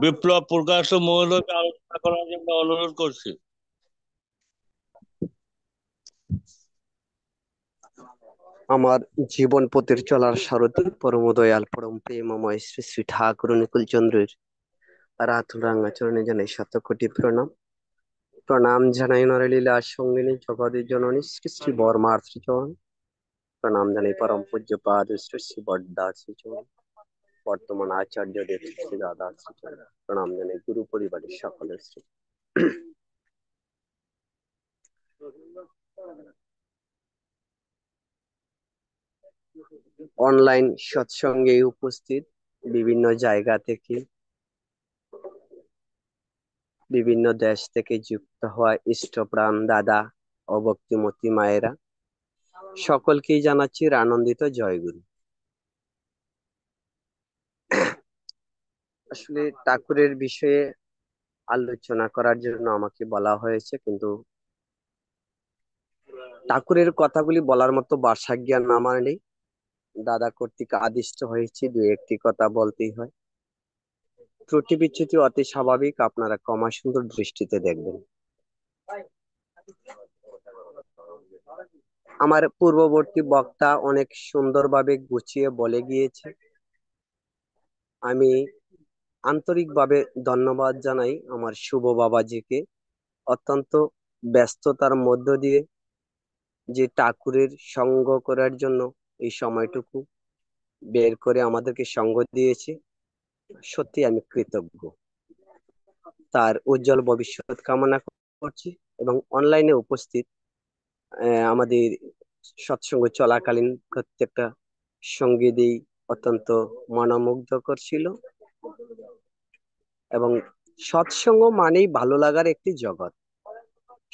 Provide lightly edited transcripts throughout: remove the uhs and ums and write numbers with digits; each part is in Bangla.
বিপ্লব প্রকাশ ও মৌলকে আলোচনা করার জন্য অনুরোধ করছি। আমার জীবন পথের চলার সারথি পরম দয়াল পরম প্রেমময় শ্রী শ্রী ঠাকুর অনুকূল চন্দ্রের রাতুল রাঙা চরণে জানাই শত কোটি প্রণাম। প্রণাম জানাই নরলীলা সঙ্গিনী জগতের জননী শ্রী শ্রী বর্মার শ্রীচরণ। প্রণাম জানাই পরম পূজ্য পাদ শ্রী শ্রী বরদাস শ্রীচরণ, বর্তমান আচার্য দেব শ্রী দাদা শ্রীচরণ। প্রণাম জানাই গুরু পরিবারের সকলের শ্রী। অনলাইন সৎসঙ্গে উপস্থিত বিভিন্ন জায়গা থেকে, বিভিন্ন দেশ থেকে যুক্ত হওয়া ইষ্টপ্রাণ দাদা ও ভক্তিমতী মায়েরা, সকলকেই জানাচ্ছি আনন্দিত জয়গুরু। আসলে ঠাকুরের বিষয়ে আলোচনা করার জন্য আমাকে বলা হয়েছে, কিন্তু ঠাকুরের কথাগুলি বলার মতো ভাষা জ্ঞান আমার নেই। দাদা কর্তৃক আদিষ্ট হয়েছি, দু একটি কথা বলতেই হয়। ত্রুটি বিচ্যুতি অতি স্বাভাবিক, আপনারা ক্ষমা সুন্দর দৃষ্টিতে দেখবেন। আমার পূর্ববর্তী বক্তা অনেক সুন্দরভাবে গুছিয়ে বলে গিয়েছে। আমি আন্তরিকভাবে ধন্যবাদ জানাই আমার শুভ বাবাজিকে। অত্যন্ত ব্যস্ততার মধ্য দিয়ে যে ঠাকুরের সঙ্গ করার জন্য এই সময়টুকু বের করে আমাদেরকে সঙ্গ দিয়েছে, সত্যি আমি কৃতজ্ঞ। তার উজ্জ্বল ভবিষ্যৎ কামনা করছি। এবং অনলাইনে উপস্থিত আমাদের সৎসঙ্গ চলাকালীন প্রত্যেকটা সঙ্গীতেই অত্যন্ত মনোমুগ্ধকর ছিল। এবং সৎসঙ্গ মানেই ভালো লাগার একটি জগৎ।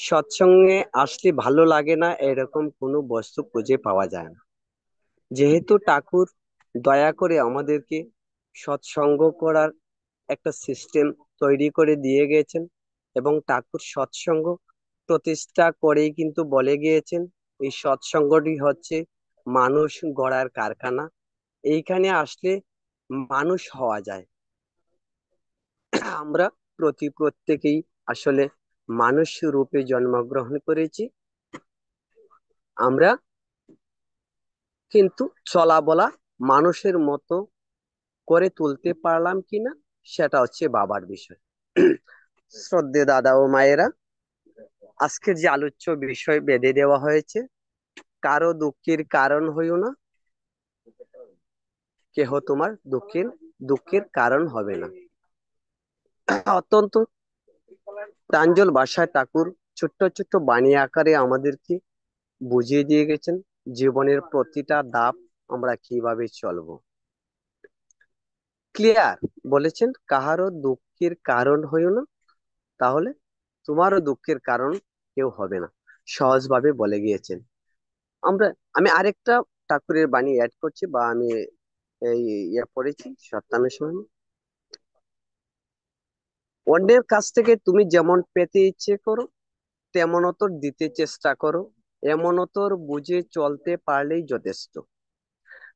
সৎসঙ্গে আসলে ভালো লাগে না এরকম কোনো বস্তু খুঁজে পাওয়া যায় না। যেহেতু ঠাকুর দয়া করে আমাদেরকে সৎসঙ্গ করার একটা সিস্টেম তৈরি করে দিয়ে গেছেন, এবং ঠাকুর সৎসঙ্গ প্রতিষ্ঠা করেই কিন্তু বলে গিয়েছেন এই সৎসঙ্গটি হচ্ছে মানুষ গড়ার কারখানা। এইখানে আসলে মানুষ হওয়া যায়। আমরা প্রত্যেকেই আসলে মানুষ রূপে জন্মগ্রহণ করেছি। আমরা কিন্তু চলা বলা মানুষের মতো করে তুলতে পারলাম কিনা সেটা হচ্ছে বাবার বিষয়। শ্রদ্ধে দাদা ও মায়েরা, আজকের যে আলোচ্য বিষয় বেঁধে দেওয়া হয়েছে, কারো দুঃখের কারণ হইও না, কেহ তোমার দুঃখের কারণ হবে না। অত্যন্ত প্রাঞ্জল ভাষায় ঠাকুর ছোট্ট ছোট্ট বাণী আকারে আমাদেরকে বুঝিয়ে দিয়ে গেছেন জীবনের প্রতিটা ধাপ আমরা কিভাবে চলবো। ক্লিয়ার বলেছেন, কাহারও দুঃখের কারণ হইও না, তাহলে তোমারও দুঃখের কারণ কেউ হবে না। সহজভাবে বলে গিয়েছেন। আমরা আমি আরেকটা ঠাকুরের বাণী অ্যাড করছি, বা আমি এই পড়েছি সত্যানুসরণ। অন্যের কাছ থেকে তুমি যেমন পেতে ইচ্ছে করো তেমন উত্তর দিতে চেষ্টা করো, এমন উত্তর বুঝে চলতে পারলেই যথেষ্ট।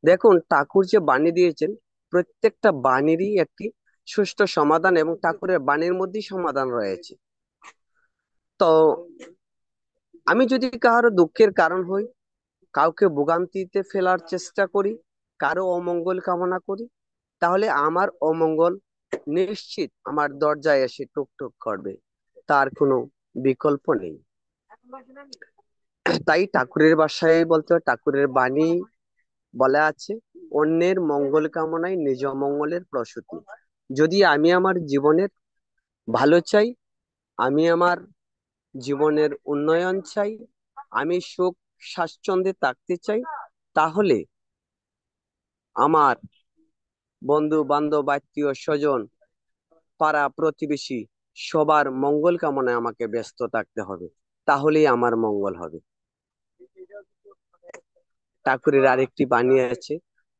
দেখুন, ঠাকুর যে বাণী দিয়েছেন প্রত্যেকটা বাণীরই একটি সুষ্ঠু সমাধান, এবং ঠাকুরের বাণীর মধ্যেই সমাধান রয়েছে। তো আমি যদি কারো দুঃখের কারণ হই, কাউকে ভোগান্তিতে ফেলার চেষ্টা করি, কারো অমঙ্গল কামনা করি, তাহলে আমার অমঙ্গল নিশ্চিত আমার দরজায় এসে টুকটুক করবে, তার কোনো বিকল্প নেই। তাই ঠাকুরের ভাষায় বলতে হয়, ঠাকুরের বাণী বলা আছে, অন্যের মঙ্গল কামনায় নিজ মঙ্গলের প্রসূতি। যদি আমি আমার জীবনের ভালো চাই, আমি আমার জীবনের উন্নয়ন চাই, আমি সুখ স্বাচ্ছন্দ্যে থাকতে চাই, তাহলে আমার বন্ধু বান্ধব আত্মীয় স্বজন পাড়া প্রতিবেশী সবার মঙ্গল কামনায় আমাকে ব্যস্ত থাকতে হবে, তাহলেই আমার মঙ্গল হবে। ঠাকুরের আরেকটি বাণী আছে,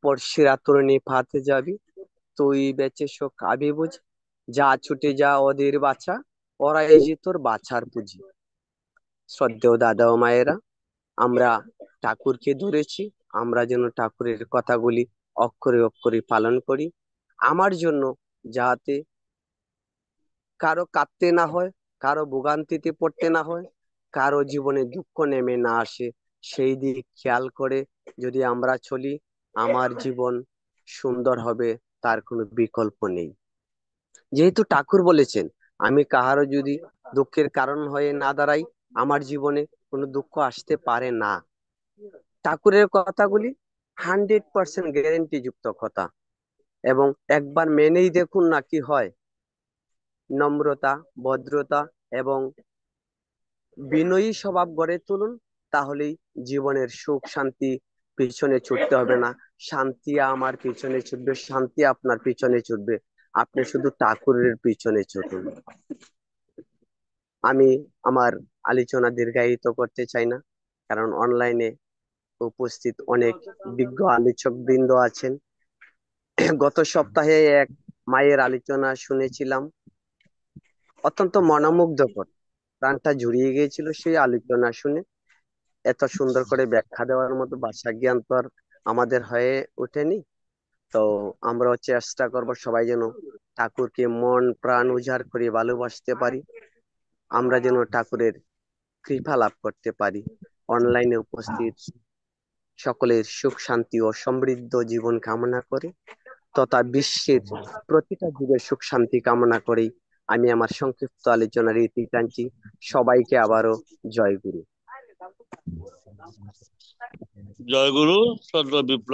পড়শিরা তরুণী ফাতে যাবি, তুই বেঁচে শোক খাবি বুঝ, যা ছুটে যা ওদের বাছা, ওরা এই যে তোর বাছার পুঁজি। শ্রদ্ধেয় দাদা ও মায়েরা, আমরা ঠাকুরকে ধরেছি, আমরা যেন ঠাকুরের কথাগুলি অক্ষরে অক্ষরে পালন করি। আমার জন্য যাতে কারো কাঁদতে না হয়, কারো ভোগান্তিতে পড়তে না হয়, কারো জীবনে দুঃখ নেমে না আসে, সেই দিক খেয়াল করে যদি আমরা চলি, আমার জীবন সুন্দর হবে, তার কোনো বিকল্প নেই। যেহেতু ঠাকুর বলেছেন, আমি কাহারও যদি দুঃখের কারণ হয়ে না দাঁড়াই, আমার জীবনে কোনো দুঃখ আসতে পারে না। ঠাকুরের কথাগুলি 100% গ্যারেন্টি যুক্ত কথা। এবং একবার মেনেই দেখুন না কি হয়। নম্রতা, ভদ্রতা এবং বিনয়ী স্বভাব গড়ে তুলুন, তাহলেই জীবনের সুখ শান্তি পিছনে ছুটতে হবে না। শান্তি আমার পিছনে ছুটবে, শান্তি আপনার পিছনে ছুটবে। আপনি শুধু ঠাকুরের পিছনে ছুটুন। আমি আমার আলোচনা দীর্ঘায়িত করতে চাই না, কারণ অনলাইনে উপস্থিত অনেক বিজ্ঞ আলোচক বৃন্দ আছেন। গত সপ্তাহে এক মায়ের আলোচনা শুনেছিলাম, অত্যন্ত মনোমুগ্ধকর। প্রাণটা জুড়িয়ে গিয়েছিল সেই আলোচনা শুনে। এত সুন্দর করে ব্যাখ্যা দেওয়ার মতো ভাষা জ্ঞান তো আর আমাদের হয়ে ওঠেনি। তো আমরাও চেষ্টা করব সবাই যেন ঠাকুরকে মন প্রাণ উজাড় করে ভালোবাসতে পারি, আমরা যেন ঠাকুরের কৃপা লাভ করতে পারি। অনলাইনে উপস্থিত সকলের সুখ শান্তি ও সমৃদ্ধ জীবন কামনা করে, তথা বিশ্বের প্রতিটা জীবের সুখ শান্তি কামনা করেই আমি আমার সংক্ষিপ্ত আলোচনার ইতি টানছি। সবাইকে আবারও জয় গুরু। জয় গুরু। সদ্য বিপ্লব।